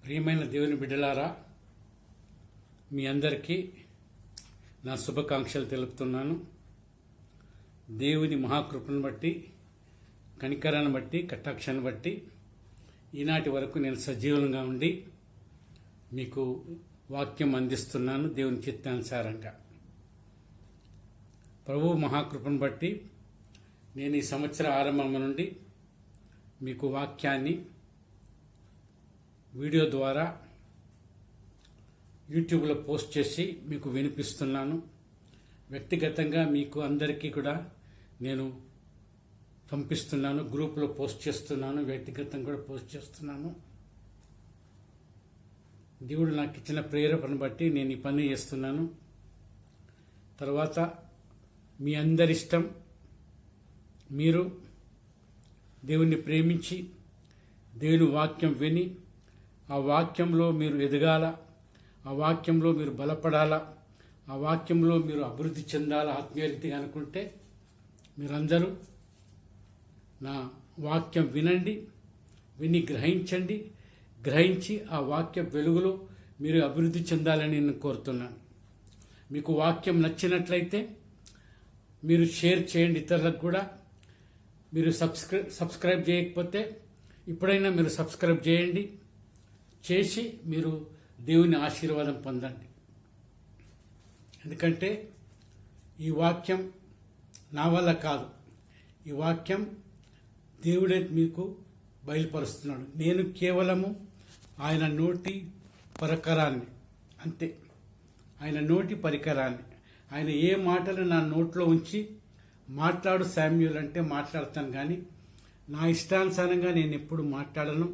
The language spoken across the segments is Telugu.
ప్రియమైన దేవుని బిడ్డలారా, మీ అందరికీ నా శుభాకాంక్షలు తెలుపుతున్నాను. దేవుని మహాకృపను బట్టి, కనికరాన్ని బట్టి, కటాక్షాన్ని బట్టి ఈనాటి వరకు నేను సజీవంగా ఉండి మీకు వాక్యం అందిస్తున్నాను. దేవుని చిత్తానుసారంగా ప్రభువు మహాకృపను బట్టి నేను ఈ సంవత్సర ఆరంభం నుండి మీకు వాక్యాన్ని వీడియో ద్వారా యూట్యూబ్లో పోస్ట్ చేసి మీకు వినిపిస్తున్నాను. వ్యక్తిగతంగా మీకు అందరికీ కూడా నేను పంపిస్తున్నాను, గ్రూప్లో పోస్ట్ చేస్తున్నాను, వ్యక్తిగతంగా కూడా పోస్ట్ చేస్తున్నాను. దేవుడు నాకు ఇచ్చిన ప్రేరేపణ బట్టి నేను ఈ పని చేస్తున్నాను. తర్వాత మీ అందరి ఇష్టం, మీరు దేవుణ్ణి ప్రేమించి దేవుని వాక్యం విని ఆ వాక్యంలో మీరు ఎదగాల, ఆ వాక్యంలో మీరు బలపడాలా, ఆ వాక్యంలో మీరు అభివృద్ధి చెందాలా ఆత్మీయరీతిగా అనుకుంటే మీరందరూ నా వాక్యం వినండి, విని గ్రహించండి. గ్రహించి ఆ వాక్య వెలుగులో మీరు అభివృద్ధి చెందాలని నేను కోరుతున్నాను. మీకు వాక్యం నచ్చినట్లయితే మీరు షేర్ చేయండి ఇతరులకు కూడా. మీరు సబ్స్క్రైబ్ చేయకపోతే ఇప్పుడైనా మీరు సబ్స్క్రైబ్ చేయండి. చేసి మీరు దేవుని ఆశీర్వాదం పొందండి. ఎందుకంటే ఈ వాక్యం నా వల్ల కాదు, ఈ వాక్యం దేవుడే మీకు బయలుపరుస్తున్నాడు. నేను కేవలము ఆయన నోటి పరికరాన్ని, అంతే. ఆయన నోటి పరికరాన్ని. ఆయన ఏ మాటలు నా నోట్లో ఉంచి మాట్లాడు శామ్యూల్ అంటే మాట్లాడతాను, కానీ నా ఇష్టానుసారంగా నేను ఎప్పుడు మాట్లాడను.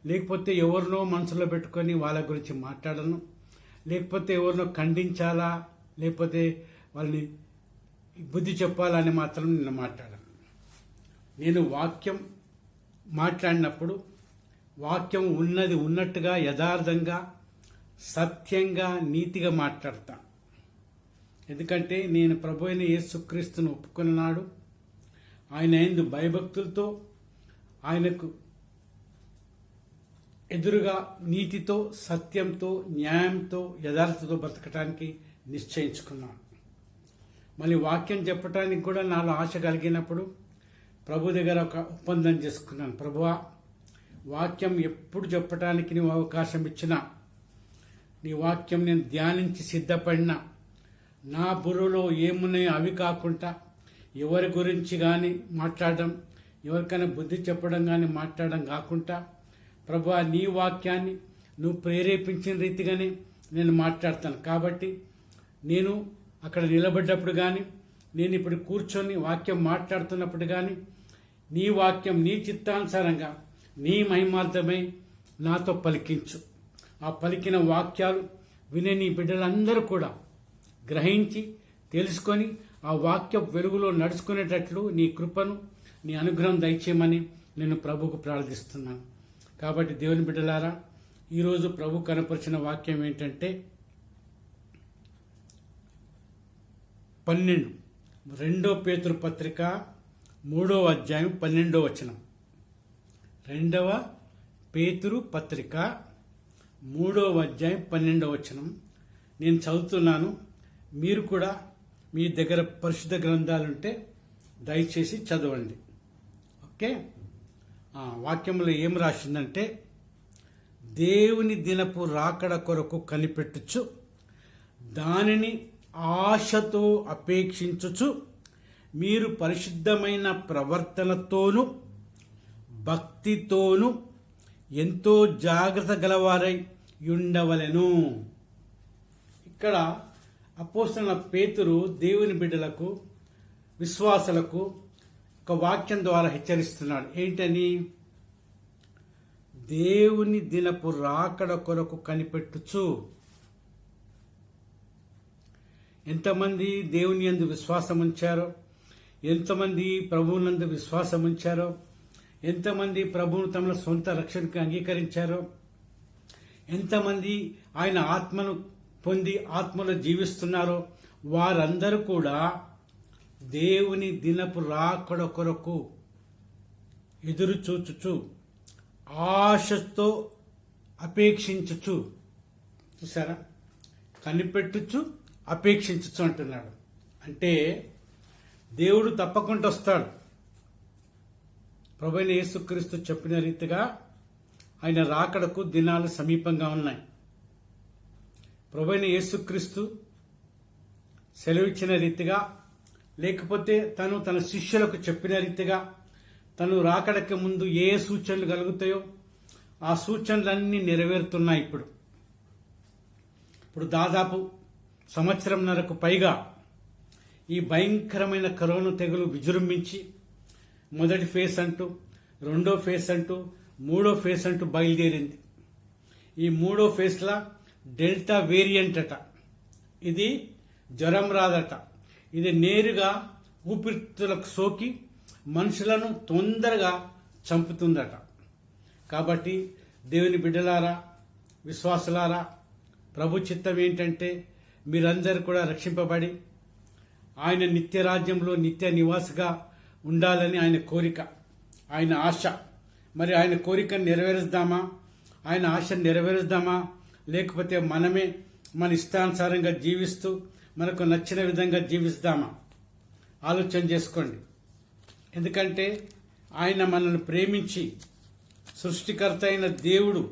లేకపోతే ఎవరినో మనసులో పెట్టుకొని వాళ్ళ గురించి మాట్లాడను. లేకపోతే ఎవరినో ఖండించాలా, లేకపోతే వాళ్ళని బుద్ధి చెప్పాలని మాత్రం నేను మాట్లాడను. నేను వాక్యం మాట్లాడినప్పుడు వాక్యం ఉన్నది ఉన్నట్టుగా, యథార్థంగా, సత్యంగా, నీతిగా మాట్లాడతాను. ఎందుకంటే నేను ప్రభు అయిన యేసుక్రీస్తును ఒప్పుకున్నాడు. ఆయన యందు భయభక్తులతో, ఆయనకు ఎదురుగా నీతితో, సత్యంతో, న్యాయంతో, యథార్థతో బ్రతకటానికి నిశ్చయించుకున్నాను. మళ్ళీ వాక్యం చెప్పటానికి కూడా నాలో ఆశ కలిగినప్పుడు ప్రభు దగ్గర ఒక ఒప్పందం చేసుకున్నాను. ప్రభువా, వాక్యం ఎప్పుడు చెప్పటానికి నీవు అవకాశం ఇచ్చినా, నీ వాక్యం నేను ధ్యానించి సిద్ధపడినా, నా బుర్రలో ఏమున్నాయో అవి కాకుండా ఎవరి గురించి కానీ మాట్లాడడం, ఎవరికైనా బుద్ధి చెప్పడం కానీ మాట్లాడడం కాకుండా, ప్రభువా నీ వాక్యాన్ని నువ్వు ప్రేరేపించిన రీతిగానే నేను మాట్లాడతాను. కాబట్టి నేను అక్కడ నిలబడ్డప్పుడు కానీ, నేను ఇప్పుడు కూర్చొని వాక్యం మాట్లాడుతున్నప్పుడు కానీ, నీ వాక్యం నీ చిత్తానుసారంగా నీ మహిమార్థమై నాతో పలికించు. ఆ పలికిన వాక్యాలు వినే నీ బిడ్డలందరూ కూడా గ్రహించి తెలుసుకొని ఆ వాక్య వెలుగులో నడుచుకునేటట్లు నీ కృపను, నీ అనుగ్రహం దయచేయమని నేను ప్రభువుకు ప్రార్థిస్తున్నాను. కాబట్టి దేవుని బిడ్డలారా, ఈరోజు ప్రభు కనపరిచిన వాక్యం ఏంటంటే 2 పేతురు పత్రిక 3వ అధ్యాయం 12వ వచనం. 2 పేతురు పత్రిక 3వ అధ్యాయం 12వ వచనం నేను చదువుతున్నాను. మీరు కూడా మీ దగ్గర పరిశుద్ధ గ్రంథాలుంటే దయచేసి చదవండి. ఓకే. వాక్యంలో ఏం రాసిందంటే, దేవుని దినపు రాకడ కొరకు కనిపెట్టుచు, దానిని ఆశతో అపేక్షించుచు, మీరు పరిశుద్ధమైన ప్రవర్తనతోనూ భక్తితోనూ ఎంతో జాగ్రత్త గలవారై ఉండవలెను. ఇక్కడ అపోస్తలుడైన పేతురు దేవుని బిడ్డలకు, విశ్వాసులకు ఒక వాక్యం ద్వారా హెచ్చరిస్తున్నాడు. ఏంటని? దేవుని దినపు రాకడ కొరకు కనిపెట్టుచు. ఎంతమంది దేవుని యందు విశ్వాసం ఉంచారో, ఎంతమంది ప్రభువునందు విశ్వాసం ఉంచారో, ఎంతమంది ప్రభువును తమ సొంత రక్షణకు అంగీకరించారో, ఎంతమంది ఆయన ఆత్మను పొంది ఆత్మలో జీవిస్తున్నారో వారందరూ కూడా దేవుని దినపు రాకడ కొరకు ఎదురు చూచుచు ఆశతో అపేక్షించుచు. చూసారా, కనిపెట్టుచు అపేక్షించుచు అంటున్నాడు. అంటే దేవుడు తప్పకుండా వస్తాడు. ప్రభువైన యేసుక్రీస్తు చెప్పిన రీతిగా ఆయన రాకడకు దినాలు సమీపంగా ఉన్నాయి. ప్రభువైన యేసుక్రీస్తు సెలవిచ్చిన రీతిగా, లేకపోతే తను తన శిష్యులకు చెప్పిన రీతిగా తను రాకడకి ముందు ఏ సూచనలు కలుగుతాయో ఆ సూచనలన్నీ నెరవేరుతున్నాయి. ఇప్పుడు దాదాపు సంవత్సరంన్నరకు పైగా ఈ భయంకరమైన కరోనా తెగులు విజృంభించి మొదటి ఫేజ్ అంటూ, రెండో ఫేజ్ అంటూ, మూడో ఫేజ్ అంటూ బయలుదేరింది. ఈ మూడో ఫేజ్లా డెల్టా వేరియంట్ అట. ఇది జ్వరం రాదట, ఇది నేరుగా ఊపిరితిత్తులకు సోకి మనుషులను తొందరగా చంపుతుందట. కాబట్టి దేవుని బిడ్డలారా, విశ్వాసులారా, ప్రభు చిత్తం ఏంటంటే మీరందరూ కూడా రక్షింపబడి ఆయన నిత్య రాజ్యంలో నిత్య నివాసిగా ఉండాలని ఆయన కోరిక, ఆయన ఆశ. మరి ఆయన కోరికను నెరవేరుద్దామా? ఆయన ఆశను నెరవేరుద్దామా? లేకపోతే మనమే మన ఇష్టానుసారంగా జీవిస్తూ మనకు నచ్చిన విధంగా జీవిస్తామా? ఆలోచన చేసుకోండి. ఎందుకంటే ఆయన మనల్ని ప్రేమించి, సృష్టికర్త అయిన దేవుడు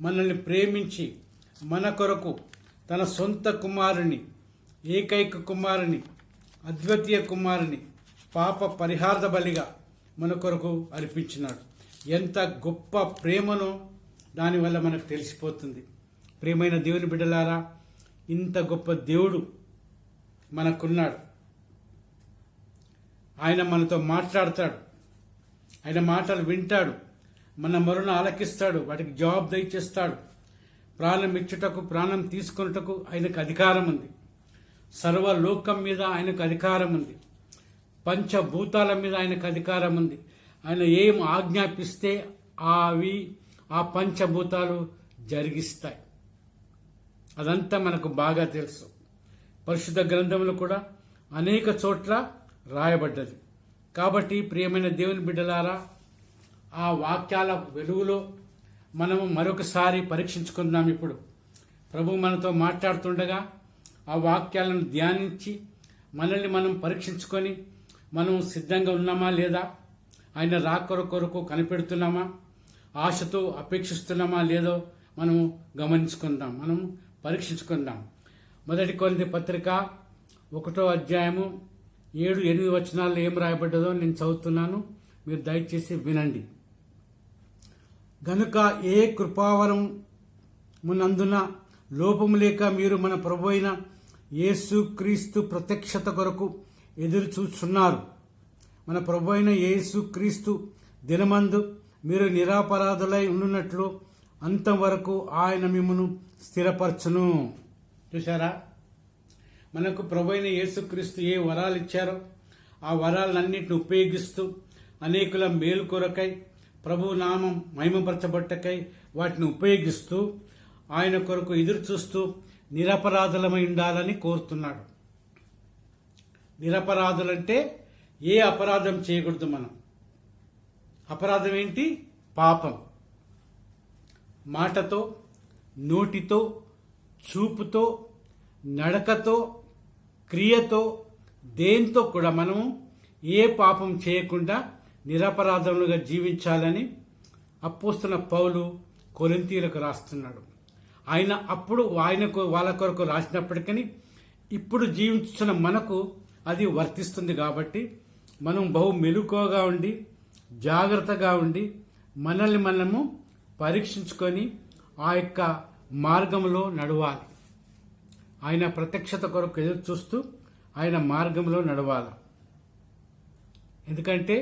మనల్ని ప్రేమించి మన కొరకు తన సొంత కుమారుని, ఏకైక కుమారుని, అద్వితీయ కుమారుని పాప పరిహార్థ బలిగా మన కొరకు అర్పించినాడు. ఎంత గొప్ప ప్రేమనో దానివల్ల మనకు తెలిసిపోతుంది. ప్రియమైన దేవుని బిడ్డలారా, ఇంత గొప్ప దేవుడు మనకున్నాడు. ఆయన మనతో మాట్లాడతాడు, ఆయన మాటలు వింటాడు, మన మొరను ఆలకిస్తాడు, వాటికి జవాబు దయచేస్తాడు. ప్రాణం ఇచ్చుటకు, ప్రాణం తీసుకున్నటకు ఆయనకు అధికారం ఉంది. సర్వలోకం మీద ఆయనకు అధికారం ఉంది. పంచభూతాల మీద ఆయనకు అధికారం ఉంది. ఆయన ఏం ఆజ్ఞాపిస్తే ఆ పంచభూతాలు జరిగిస్తాయి. అదంతా మనకు బాగా తెలుసు. పరిశుద్ధ గ్రంథంలో కూడా అనేక చోట్ల రాయబడ్డది. కాబట్టి ప్రియమైన దేవుని బిడ్డలారా, ఆ వాక్యాల వెలుగులో మనము మరొకసారి పరీక్షించుకుందాం. ఇప్పుడు ప్రభు మనతో మాట్లాడుతుండగా ఆ వాక్యాలను ధ్యానించి మనల్ని మనం పరీక్షించుకొని మనం సిద్ధంగా ఉన్నామా లేదా, ఆయన రాక కొరకు కనిపెడుతున్నామా, ఆశతో అపేక్షిస్తున్నామా లేదో మనము గమనించుకుందాం, మనం పరీక్షించుకుందాం. 1 కొరింథీ పత్రిక 1వ అధ్యాయము 7-8 వచనాల్లో ఏం రాయబడ్డదో నేను చదువుతున్నాను, మీరు దయచేసి వినండి. గనుక ఏ కృపావరం మునందున లోపము లేక మీరు మన ప్రభు అయిన యేసు క్రీస్తు ప్రత్యక్షత కొరకు ఎదురు చూస్తున్నారు. మన ప్రభు అయిన యేసు క్రీస్తు దినమందు మీరు నిరాపరాధులై ఉండునట్లు అంతం వరకు ఆయన మిమ్మను స్థిరపరచును. చూసారా, మనకు ప్రభు అయిన యేసు క్రీస్తు ఏ వరాలు ఇచ్చారో ఆ వరాలన్నింటిని ఉపయోగిస్తూ అనేకుల మేలు కొరకై, ప్రభు నామం మహిమపరచబట్టకై వాటిని ఉపయోగిస్తూ ఆయన కొరకు ఎదురు చూస్తూ నిరపరాధులమై ఉండాలని కోరుతున్నాడు. నిరపరాధులంటే ఏ అపరాధం చేయకూడదు మనం. అపరాధం ఏంటి? పాపం. మాటతో, నోటితో, చూపుతో, నడకతో, క్రియతో, దేంతో కూడా మనము ఏ పాపం చేయకుండా నిరపరాధములుగా జీవించాలని అపోస్తలుడైన పౌలు కొరింథీయులకు రాస్తున్నాడు. ఆయన అప్పుడు వాళ్ళ కొరకు రాసినప్పటికీ ఇప్పుడు జీవించుతున్న మనకు అది వర్తిస్తుంది. కాబట్టి మనం బహు మెలకువగా ఉండి, జాగ్రత్తగా ఉండి, మనల్ని మనము పరీక్షించుకొని ఆ యొక్క మార్గంలో నడవాలి. ఆయన ప్రత్యక్షత కొరకు ఎదురు చూస్తూ ఆయన మార్గంలో నడవాలి. ఎందుకంటే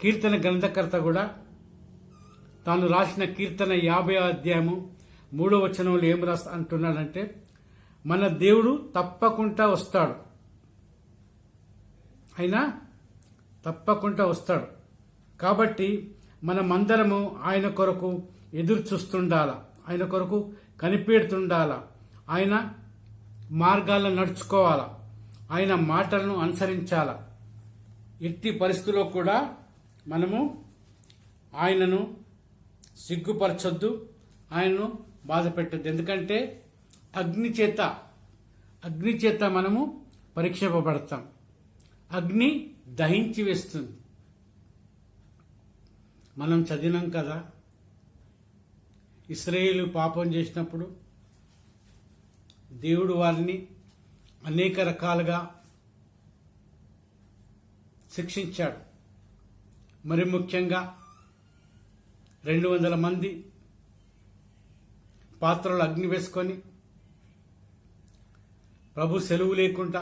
కీర్తన గ్రంథకర్త కూడా తాను రాసిన కీర్తన 50వ అధ్యాయము 3వ వచనంలో ఏం అంటున్నాడంటే, మన దేవుడు తప్పకుండా వస్తాడు, ఆయన తప్పకుండా వస్తాడు. కాబట్టి మనమందరము ఆయన కొరకు ఎదురు చూస్తుండాల, ఆయన కొరకు కనిపెడుతుండాల, ఆయన మార్గాలను నడుచుకోవాలా, ఆయన మాటలను అనుసరించాల. ఎట్టి పరిస్థితుల్లో కూడా మనము ఆయనను సిగ్గుపరచొద్దు, ఆయనను బాధ పెట్టద్దు. ఎందుకంటే అగ్ని చేత మనము పరీక్షింపబడతాం. అగ్ని దహించి వేస్తుంది. మనం చదివినాం కదా, ఇశ్రాయేలు పాపం చేసినప్పుడు దేవుడు వారిని అనేక రకాలుగా శిక్షించాడు. మరి ముఖ్యంగా 200 మంది పాత్రలు అగ్ని వేసుకొని ప్రభు సెలవు లేకుండా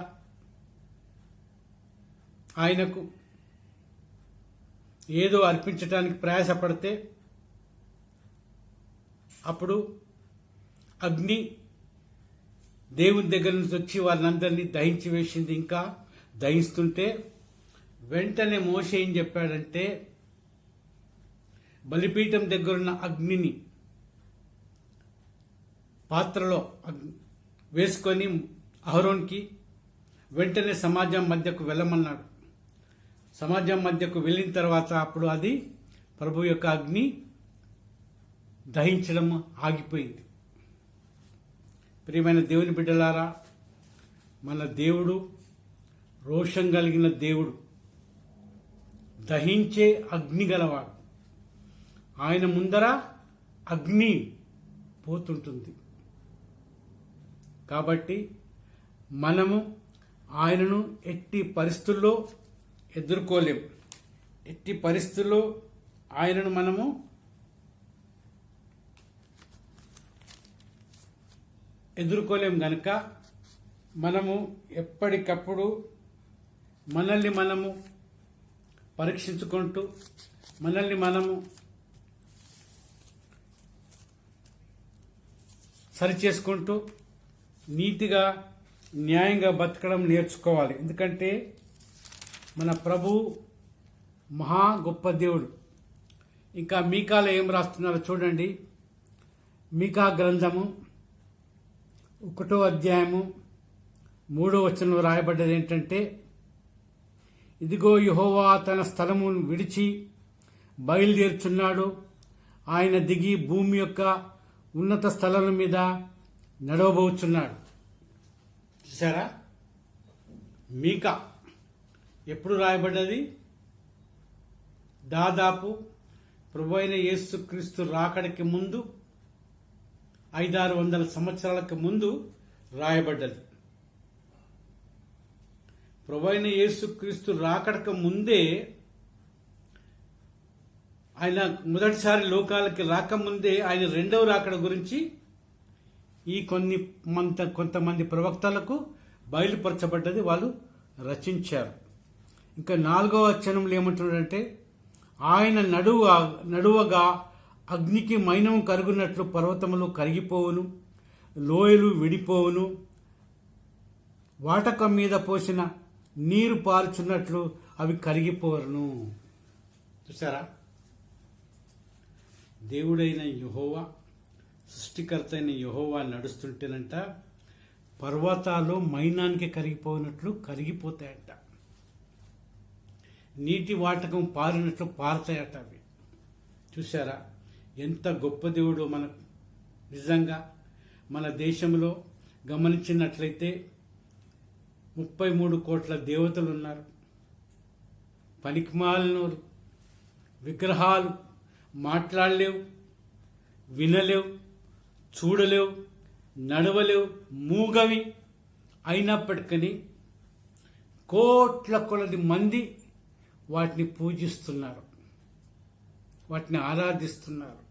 ఆయనకు ఏదో అర్పించడానికి ప్రయాసపడితే అప్పుడు అగ్ని దేవుని దగ్గర నుంచి వచ్చి వారినందరినీ దహించి వేసింది. ఇంకా దహిస్తుంటే వెంటనే మోషే ఏం చెప్పాడంటే, బలిపీఠం దగ్గరున్న అగ్నిని పాత్రలో వేసుకొని అహరోన్కి వెంటనే సమాజం మధ్యకు వెళ్ళమన్నాడు. సమాజం మధ్యకు వెళ్ళిన తర్వాత అప్పుడు అది ప్రభు యొక్క అగ్ని దహించడం ఆగిపోయింది. ప్రియమైన దేవుని బిడ్డలారా, మన దేవుడు రోషం కలిగిన దేవుడు, దహించే అగ్ని గలవాడు. ఆయన ముందర అగ్ని పోతుంటుంది. కాబట్టి మనము ఆయనను ఎట్టి పరిస్థితుల్లో ఎదుర్కోలేం. ఎట్టి పరిస్థితుల్లో ఆయనను మనము ఎదుర్కోలేం గనుక మనము ఎప్పటికప్పుడు మనల్ని మనము పరీక్షించుకుంటూ మనల్ని మనము సరిచేసుకుంటూ నీతిగా న్యాయంగా బతకడం నేర్చుకోవాలి. ఎందుకంటే మన ప్రభు మహా గొప్ప దేవుడు. ఇంకా మీకాలో ఏం రాస్తున్నారో చూడండి. మీకా గ్రంథము 1వ అధ్యాయము 3వ వచనంలో రాయబడ్డది ఏంటంటే, ఇదిగో యెహోవా తన స్థలమును విడిచి బయలుదేరుచున్నాడు. ఆయన దిగి భూమి యొక్క ఉన్నత స్థలం మీద నడవబోచున్నాడు. చూసారా, మీకా ఎప్పుడు రాయబడ్డది? దాదాపు ప్రభువైన యేసుక్రీస్తు రాకడికి ముందు 500-600 సంవత్సరాలకు ముందు రాయబడ్డది. ప్రభువైన యేసుక్రీస్తు రాకడకు ముందే, ఆయన మొదటిసారి లోకాలకి రాకముందే ఆయన రెండవ రాకడ గురించి ఈ కొంతమంది ప్రవక్తలకు బయలుపరచబడ్డది, వాళ్ళు రచించారు. ఇంకా 4వ వచనంలో ఏమంటున్నాడంటే, ఆయన నడువగా అగ్నికి మైనం కరుగునట్లు పర్వతములు కరిగిపోవును, లోయలు విడిపోవును, వాటకం మీద పోసిన నీరు పారుచున్నట్లు అవి కరిగిపోరును. చూసారా, దేవుడైన యెహోవా, సృష్టికర్త అయిన యెహోవా నడుస్తుంటేనంట పర్వతాలు మైనానికి కరిగిపోయినట్లు కరిగిపోతాయంట. నీటి వాటకం పారినట్లు పారుతాయట అవి. చూసారా, ఎంత గొప్ప దేవుడో మనకు. నిజంగా మన దేశంలో గమనించినట్లయితే 33 కోట్ల దేవతలు ఉన్నారు. పనికిమాలినోరు, విగ్రహాలు, మాట్లాడలేవు, వినలేవు, చూడలేవు, నడవలేవు, మూగవి అయినప్పటికీ కోట్ల కొలది మంది వాటిని పూజిస్తున్నారు, వాటిని ఆరాధిస్తున్నారు,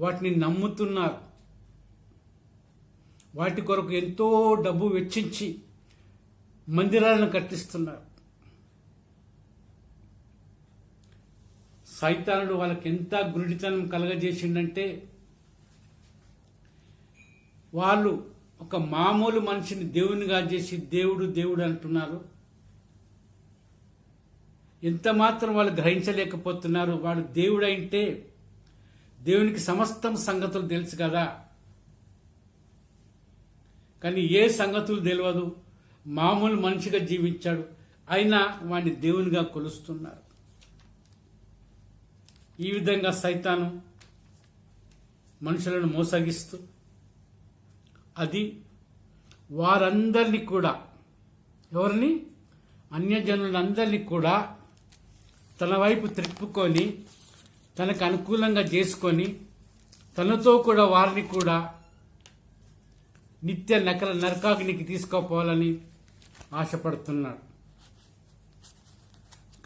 వాటిని నమ్ముతున్నారు. వాటి కొరకు ఎంతో డబ్బు వెచ్చించి మందిరాలను కట్టిస్తున్నారు. సైతానుడు వాళ్ళకి ఎంత గురుడితనం కలగజేసిండంటే, వాళ్ళు ఒక మామూలు మనిషిని దేవునిగా చేసి దేవుడు దేవుడు అంటున్నారు. ఎంత మాత్రం వాళ్ళు గ్రహించలేకపోతున్నారు. వాడు దేవుడు అంటే దేవునికి సమస్తం సంగతులు తెలుసు కదా, కానీ ఏ సంగతులు తెలియదు. మామూలు మనిషిగా జీవించాడు, అయినా వాడిని దేవునిగా కొలుస్తున్నారు. ఈ విధంగా సైతాను మనుషులను మోసగిస్తూ అది వారందరినీ కూడా, ఎవరిని? అన్యజనులందరినీ కూడా తన వైపు త్రిప్పుకొని తనకు అనుకూలంగా చేసుకొని తనతో కూడా వారిని కూడా నిత్య నరకాగ్నికి తీసుకుపోవాలని ఆశపడుతున్నాడు.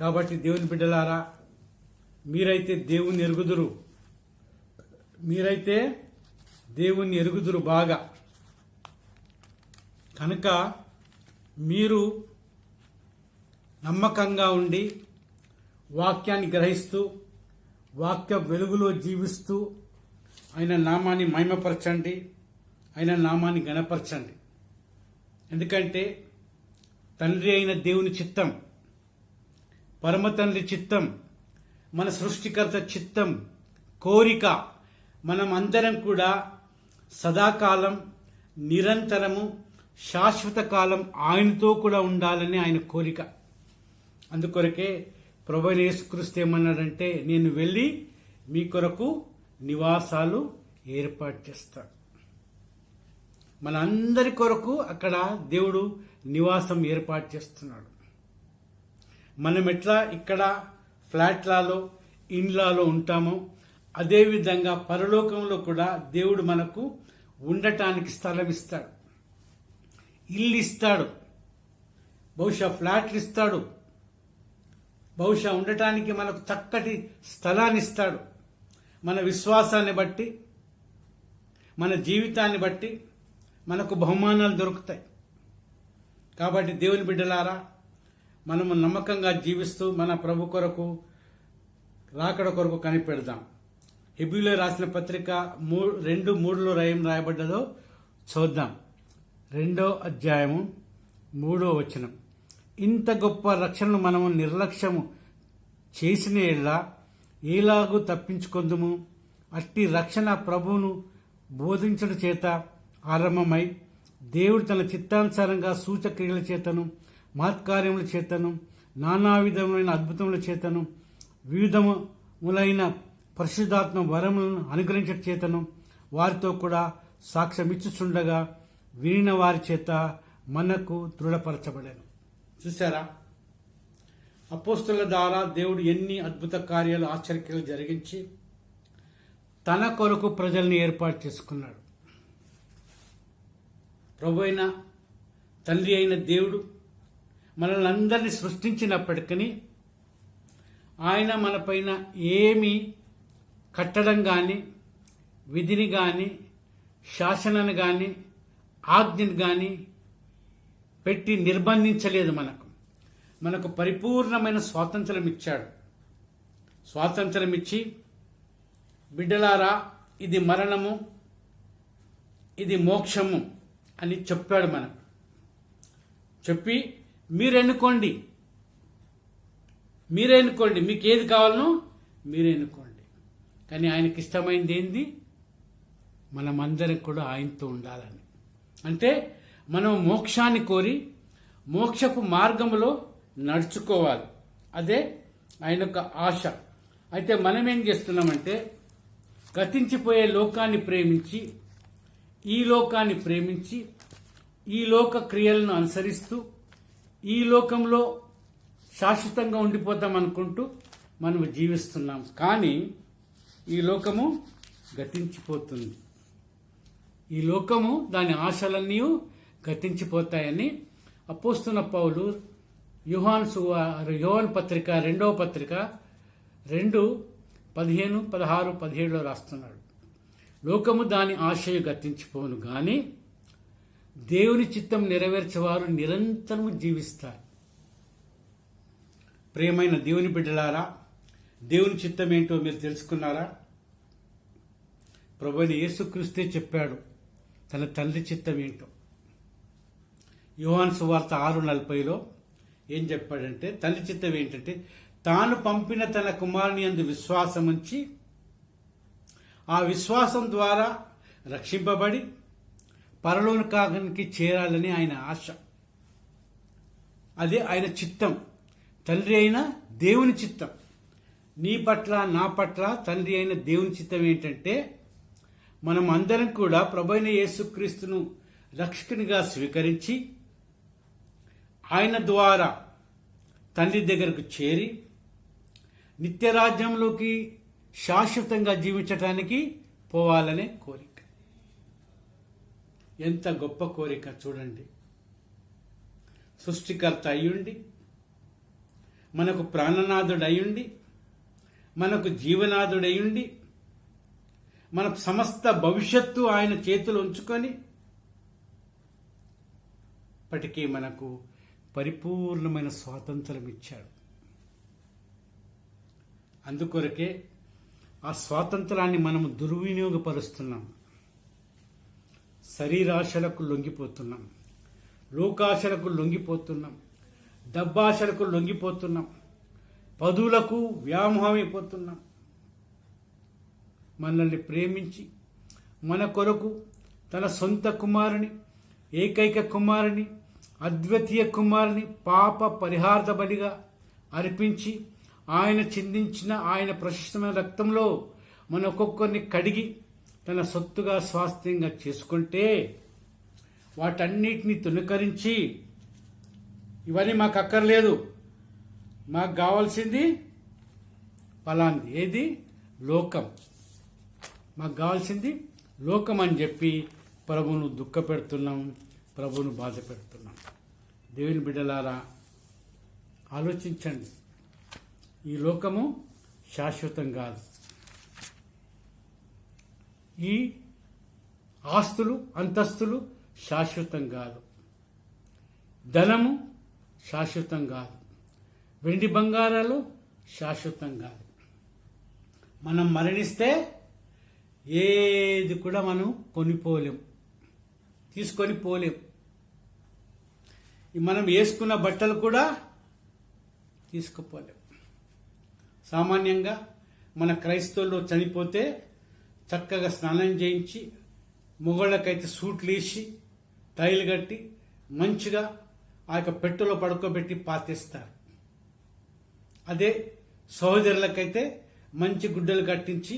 కాబట్టి దేవుని బిడ్డలారా, మీరైతే దేవుని ఎరుగుదురు బాగా. కనుక మీరు నమ్మకంగా ఉండి వాక్యాన్ని గ్రహిస్తూ వాక్య వెలుగులో జీవిస్తూ ఆయన నామాన్ని మహిమపరచండి, ఆయన నామాన్ని గణపరచండి. ఎందుకంటే తండ్రి అయిన దేవుని చిత్తం, పరమ తండ్రి చిత్తం, మన సృష్టికర్త చిత్తం, కోరిక మనం అందరం కూడా సదాకాలం, నిరంతరము, శాశ్వత కాలం ఆయనతో కూడా ఉండాలని ఆయన కోరిక. అందుకొరకే ప్రభువైన యేసుక్రీస్తు ఏమన్నాడంటే, నేను వెళ్ళి మీ కొరకు నివాసాలు ఏర్పాటు చేస్తాను. మన అందరి కొరకు అక్కడ దేవుడు నివాసం ఏర్పాటు చేస్తున్నాడు. మనం ఎట్లా ఇక్కడ ఫ్లాట్లలో, ఇండ్లలో ఉంటామో అదేవిధంగా పరలోకంలో కూడా దేవుడు మనకు ఉండటానికి స్థలం ఇస్తాడు, ఇల్లు ఇస్తాడు, బహుశా ఫ్లాట్లు ఇస్తాడు, బహుశా ఉండటానికి మనకు చక్కటి స్థలాన్ని ఇస్తాడు. మన విశ్వాసాన్ని బట్టి, మన జీవితాన్ని బట్టి మనకు బహుమానాలు దొరుకుతాయి. కాబట్టి దేవుని బిడ్డలారా, మనము నమ్మకంగా జీవిస్తూ మన ప్రభు కొరకు, రాకడ కొరకు కనిపెడదాం. హెబ్రీయులకు రాసిన పత్రిక 2:3 రాయబడ్డదో చూద్దాం. 2వ అధ్యాయము 3వ వచనం. ఇంత గొప్ప రక్షణను మనము నిర్లక్ష్యము చేసిన ఎడల ఎలాగూ తప్పించుకొందుము? అట్టి రక్షణ ప్రభువును బోధించడం చేత ఆరంభమై దేవుడు తన చిత్తానుసారంగా సూచక్రియల చేతను, మహత్కార్యముల చేతను, నానా విధములైన అద్భుతముల చేతను, వివిధములైన పరిశుద్ధాత్మ వరములను అనుగ్రహించడం చేతను వారితో కూడా సాక్ష్యమిచ్చుచుండగా వినిన వారి చేత మనకు దృఢపరచబడెను. చూసారా, అపోస్తుల ద్వారా దేవుడు ఎన్ని అద్భుత కార్యాలు, ఆశ్చర్యక్రియలు జరిగించి తన కొరకు ప్రజల్ని ఏర్పాటు చేసుకున్నాడు. ప్రభు అయిన తండ్రి అయిన దేవుడు మనల్ని అందరినీ సృష్టించినప్పటికీ ఆయన మన పైన ఏమీ కట్టడం కానీ, విధిని కానీ, శాసనాన్ని కానీ, ఆజ్ఞను కానీ పెట్టి నిర్బంధించలేదు. మనకు పరిపూర్ణమైన స్వాతంత్రం ఇచ్చాడు. స్వాతంత్రం ఇచ్చి, బిడ్డలారా ఇది మరణము, ఇది మోక్షము అని చెప్పాడు. మనకు చెప్పి మీరెన్నుకోండి, మీకు ఏది కావాలనో మీరే ఎన్నుకోండి. కానీ ఆయనకి ఇష్టమైంది ఏంది? మనమందరం కూడా ఆయనతో ఉండాలని. అంటే మనం మోక్షాన్ని కోరి మోక్షపు మార్గంలో నడుచుకోవాలి. అదే ఆయన యొక్క ఆశ. అయితే మనం ఏం చేస్తున్నామంటే గతించిపోయే లోకాన్ని ప్రేమించి, ఈ లోకాన్ని ప్రేమించి, ఈ లోక క్రియలను అనుసరిస్తూ ఈ లోకంలో శాశ్వతంగా ఉండిపోతాం అనుకుంటూ మనం జీవిస్తున్నాం. కానీ ఈ లోకము గతించిపోతుంది. ఈ లోకము దాని ఆశలన్నీ గతించిపోతాయని అపోస్తున్న పౌలు యోహాను పత్రిక 2వ పత్రిక 2:15, 16, 17 రాస్తున్నాడు. లోకము దాని ఆశయు గతించిపోను గాని దేవుని చిత్తం నెరవేర్చేవారు నిరంతరము జీవిస్తారు. ప్రియమైన దేవుని బిడ్డలారా, దేవుని చిత్తం ఏంటో మీరు తెలుసుకున్నారా? ప్రభువైన యేసుక్రీస్తే చెప్పాడు తన తండ్రి చిత్తం ఏంటో. యోహాను సువార్త 6:40 ఏం చెప్పాడంటే, తండ్రి చిత్తం ఏంటంటే తాను పంపిన తన కుమారుని యందు విశ్వాసం ఉంచి ఆ విశ్వాసం ద్వారా రక్షింపబడి పరలోకానికి చేరాలని ఆయన ఆశ. అదే ఆయన చిత్తం, తండ్రి అయిన దేవుని చిత్తం. నీ పట్ల, నా పట్ల తండ్రి అయిన దేవుని చిత్తం ఏంటంటే మనం అందరం కూడా ప్రభువైన యేసుక్రీస్తును రక్షకునిగా స్వీకరించి ఆయన ద్వారా తండ్రి దగ్గరకు చేరి నిత్యరాజ్యంలోకి శాశ్వతంగా జీవించటానికి పోవాలనే కోరిక. ఎంత గొప్ప కోరిక చూడండి. సృష్టికర్త అయ్యుండి, మనకు ప్రాణనాథుడయ్యుండి, మనకు జీవనాథుడయ్యుండి, మన సమస్త భవిష్యత్తు ఆయన చేతులు ఉంచుకొని ఇప్పటికీ మనకు పరిపూర్ణమైన స్వాతంత్రం ఇచ్చాడు. అందుకొరకే ఆ స్వాతంత్రాన్ని మనము దుర్వినియోగపరుస్తున్నాం. శరీరాశలకు లొంగిపోతున్నాం, లోకాశలకు లొంగిపోతున్నాం, డబ్బాశలకు లొంగిపోతున్నాం, పదులకు వ్యామోహమైపోతున్నాం. మనల్ని ప్రేమించి మన కొరకు తన సొంత కుమారుని, ఏకైక కుమారుని, అద్వితీయ కుమారుని పాప పరిహార్థ బలిగా అర్పించి ఆయన చిందించిన ఆయన ప్రశస్తమైన రక్తంలో మన ఒక్కొక్కరిని కడిగి తన సొత్తుగా స్వాస్థ్యంగా చేసుకుంటే వాటన్నిటిని తునకరించి ఇవన్నీ మాకు అక్కర్లేదు, మాకు కావాల్సింది ఫలాంది, ఏది లోకం, మాకు కావాల్సింది లోకం అని చెప్పి ప్రభువును దుఃఖ పెడుతున్నాం, ప్రభువును బాధ పెడుతున్నాం. దేవుని బిడ్డలారా ఆలోచించండి. ఈ లోకము శాశ్వతం కాదు. ఈ ఆస్తులు అంతస్తులు శాశ్వతం కాదు. ధనము శాశ్వతం కాదు. వెండి బంగారాలు శాశ్వతం కాదు. మనం మరణిస్తే ఏది కూడా మనం కొనిపోలేం, తీసుకొని పోలేం. మనం వేసుకున్న బట్టలు కూడా తీసుకుపోలేం. సామాన్యంగా మన క్రైస్తవుల్లో చనిపోతే చక్కగా స్నానం చేయించి, మొగళ్ళకైతే సూట్లు వేసి, టైలు కట్టి మంచిగా ఆ యొక్క పెట్టెలో పడుకోబెట్టి పాతేస్తారు. అదే సహోదరులకైతే మంచి గుడ్డలు కట్టించి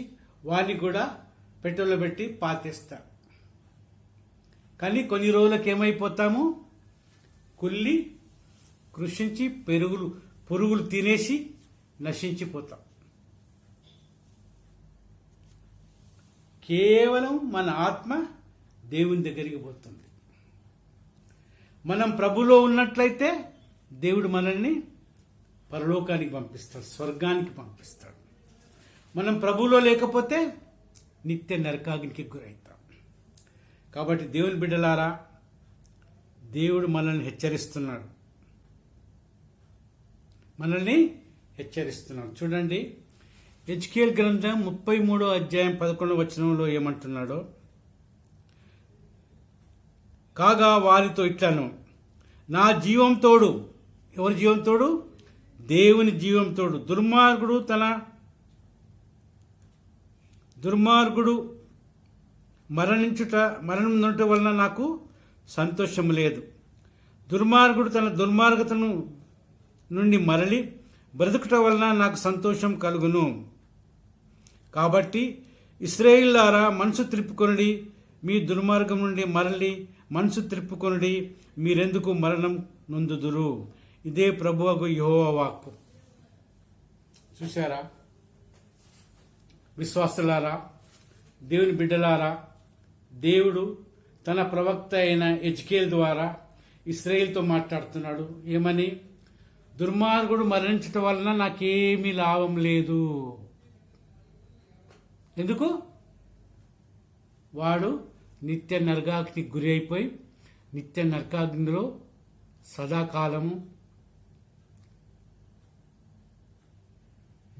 వారిని కూడా పెట్టెలో పెట్టి పాతేస్తారు. కానీ కొన్ని రోజులకు ఏమైపోతాము, కుళ్ళి కృషించి పురుగులు తినేసి నశించిపోతాం. కేవలం మన ఆత్మ దేవుని దగ్గరికి పోతుంది. మనం ప్రభులో ఉన్నట్లయితే దేవుడు మనల్ని పరలోకానికి పంపిస్తాడు, స్వర్గానికి పంపిస్తాడు. మనం ప్రభులో లేకపోతే నిత్య నరకాగ్నికి గురవుతాం. కాబట్టి దేవుని బిడ్డలారా, దేవుడు మనల్ని హెచ్చరిస్తున్నాడు, చూడండి. హెజ్కేల్ గ్రంథం 33వ అధ్యాయం 11వ వచనంలో ఏమంటున్నాడో, కాగా వారితో ఇట్లను, నా జీవం తోడు. ఎవరి జీవం తోడు? దేవుని జీవం తోడు. దుర్మార్గుడు మరణం ఉండటం వలన నాకు సంతోషం లేదు. దుర్మార్గుడు తన దుర్మార్గతను నుండి మరలి బ్రతుకుట వలన నాకు సంతోషం కలుగును. కాబట్టి ఇశ్రాయేలులారా, మనసు త్రిప్పుకొనుడి, మీ దుర్మార్గం నుండి మరలి మనసు త్రిప్పుకొనుడి, మీరెందుకు మరణం నొందుదురు. ఇదే ప్రభువగు యెహోవా వాక్కు. చూశారా విశ్వాసులారా, దేవుని బిడ్డలారా, దేవుడు తన ప్రవక్త అయిన హెజ్కేల్ ద్వారా ఇశ్రాయేలుతో మాట్లాడుతున్నాడు. ఏమని? దుర్మార్గుడు మరణించటం వలన నాకేమీ లాభం లేదు. ఎందుకు? వాడు నిత్య నరకాగ్నికి గురి అయిపోయి నిత్య నరకాగ్నిలో సదాకాలము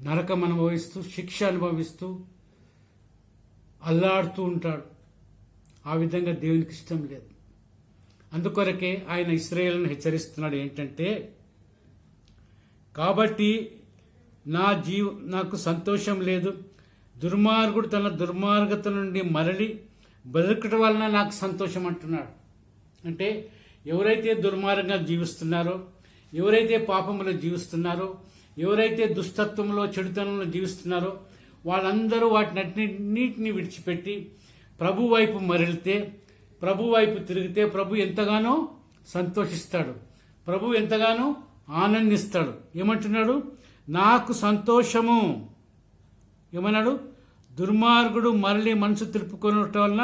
నరకం అనుభవిస్తూ, శిక్ష అనుభవిస్తూ అల్లాడుతూ ఉంటాడు. ఆ విధంగా దేవునికి ఇష్టం లేదు. అందుకొరకే ఆయన ఇశ్రాయేలును హెచ్చరిస్తున్నాడు. ఏంటంటే, కాబట్టి నాకు సంతోషం లేదు. దుర్మార్గుడు తన దుర్మార్గత నుండి మరలి బతుకటం వలన నాకు సంతోషం అంటున్నాడు. అంటే ఎవరైతే దుర్మార్గంగా జీవిస్తున్నారో, ఎవరైతే పాపంలో జీవిస్తున్నారో, ఎవరైతే దుష్టత్వంలో చెడుతనంలో జీవిస్తున్నారో వాళ్ళందరూ వాటినన్నిటిని విడిచిపెట్టి ప్రభు వైపు మరలితే, ప్రభు వైపు తిరిగితే ప్రభు ఎంతగానో సంతోషిస్తాడు, ప్రభు ఎంతగానో ఆనందిస్తాడు. ఏమంటున్నాడు? నాకు సంతోషము. ఏమన్నాడు? దుర్మార్గుడు మరలి మనసు తిరుపుకోవటం వలన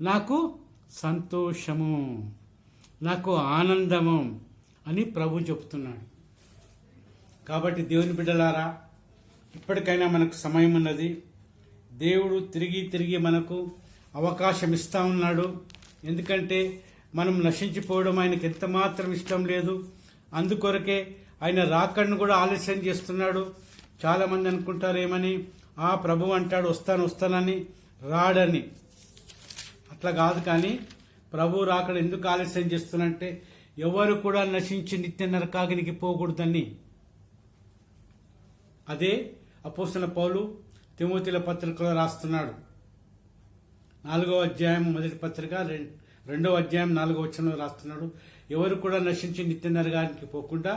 నాకు సంతోషము, నాకు ఆనందము అని ప్రభు చెప్తున్నాడు. కాబట్టి దేవుని బిడ్డలారా, ఇప్పటికైనా మనకు సమయం ఉన్నది. దేవుడు తిరిగి తిరిగి మనకు అవకాశం ఇస్తా ఉన్నాడు. ఎందుకంటే మనం నశించిపోవడం ఆయనకి ఎంత మాత్రం ఇష్టం లేదు. అందుకొరకే ఆయన రాకడను కూడా ఆలస్యం చేస్తున్నాడు. చాలా మంది అనుకుంటారు ఏమని, ఆ ప్రభు అంటాడు వస్తానని, రాడని. అట్లా కాదు. కానీ ప్రభు రాకడ ఎందుకు ఆలస్యం చేస్తున్నంటే ఎవరు కూడా నశించి నిత్య నరకాగ్నికి పోకూడదని. అదే అపోస్తలుడైన పౌలు తిమోతిల పత్రికలో రాస్తున్నాడు. 4వ అధ్యాయం మొదటి పత్రిక 2వ అధ్యాయం 4వ వచనంలో రాస్తున్నాడు. ఎవరు కూడా నశించి నిత్య నరకానికి పోకుండా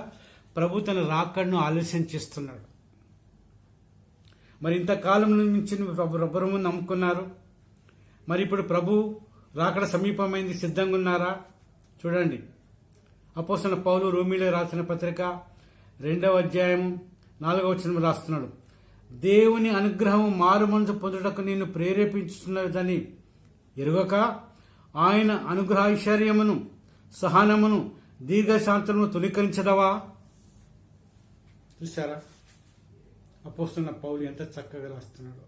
ప్రభు తన రాకడను ఆలస్యం చేస్తున్నాడు. మరి ఇంతకాలం నుంచి ప్రభువును నమ్ముకున్నారు. మరి ఇప్పుడు ప్రభు రాకడ సమీపమైంది, సిద్ధంగా ఉన్నారా? చూడండి, అపోస్తలుడైన పౌలు రోమీయులకు రాసిన పత్రిక 2వ అధ్యాయం 4వ వచనం రాస్తున్నాడు. దేవుని అనుగ్రహం మారుమనసు పొందుటకు నిన్ను ప్రేరేపించుతున్నదని ఎరుగక ఆయన అనుగ్రహ ఐశ్వర్యమును, సహనమును, దీర్ఘశాంతమును తొలికరించదవా? చూసారా అపోస్తలుడైన పౌలు ఎంత చక్కగా రాస్తున్నాడు.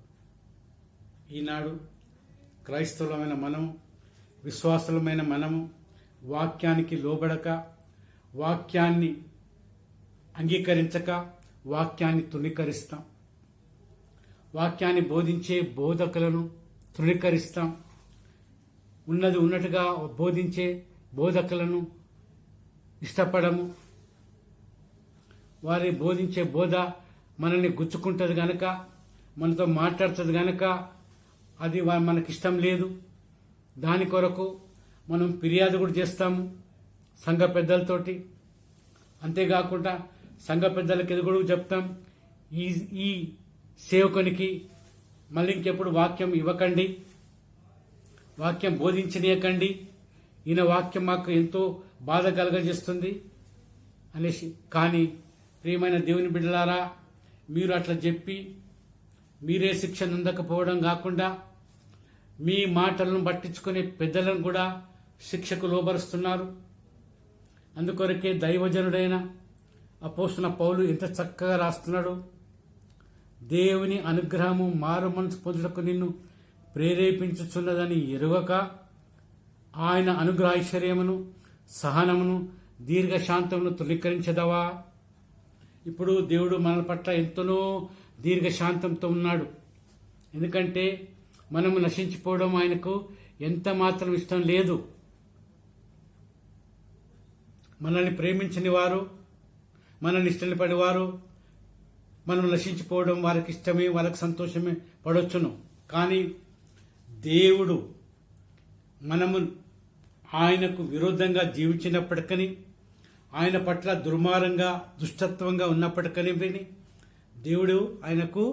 ఈనాడు క్రైస్తవులమైన మనము, విశ్వాసులమైన మనము వాక్యానికి లోబడక, వాక్యాన్ని అంగీకరించక వాక్యాన్ని తృణీకరిస్తాం. వాక్యాన్ని బోధించే బోధకులను తృణీకరిస్తాం. ఉన్నది ఉన్నట్టుగా బోధించే బోధకులను ఇష్టపడము. వారి బోధించే బోధ మనల్ని గుచ్చుకుంటుంది గనక, మనతో మాట్లాడుతుంది గనక అది మనకిష్టం లేదు. దాని కొరకు మనం ఫిర్యాదు కూడా చేస్తాము సంఘ పెద్దలతోటి. అంతేకాకుండా సంఘ పెద్దలకి ఎదుగుడు చెప్తాం, ఈ సేవకునికి మళ్ళీ ఇంకెప్పుడు వాక్యం ఇవ్వకండి, వాక్యం బోధించనీయకండి, ఈయన వాక్యం మాకు ఎంతో బాధ కలగజేస్తుంది అనేసి. కానీ ప్రియమైన దేవుని బిడ్డలారా, మీరు అట్లా చెప్పి మీరే శిక్ష అందకపోవడం కాకుండా మీ మాటలను పట్టించుకునే పెద్దలను కూడా శిక్షకు లోబరుస్తున్నారు. అందుకొరకే దైవజనుడైన అపోస్తలుడైన పౌలు ఎంత చక్కగా రాస్తున్నాడు. దేవుని అనుగ్రహము మారు మనసు పొందుటకు నిన్ను ప్రేరేపించుచున్నదని ఎరుగక ఆయన అనుగ్రహ ఐశ్వర్యమును, సహనమును, దీర్ఘశాంతమును తృణీకరించదవా? ఇప్పుడు దేవుడు మన పట్ల ఎంతనో దీర్ఘశాంతంతో ఉన్నాడు. ఎందుకంటే మనము నశించిపోవడం ఆయనకు ఎంత మాత్రం ఇష్టం లేదు. మనల్ని ప్రేమించని వారు, మనల్ని ఇష్టపడి వారు మనం నశించిపోవడం వారికి ఇష్టమే, వాళ్ళకి సంతోషమే పడవచ్చును. కానీ దేవుడు మనము ఆయనకు విరోధంగా జీవించినప్పటికీ, ఆయన పట్ల దుర్మార్గంగా దుష్టత్వంగా ఉన్నప్పటికీ దేవుడు ఆయనకు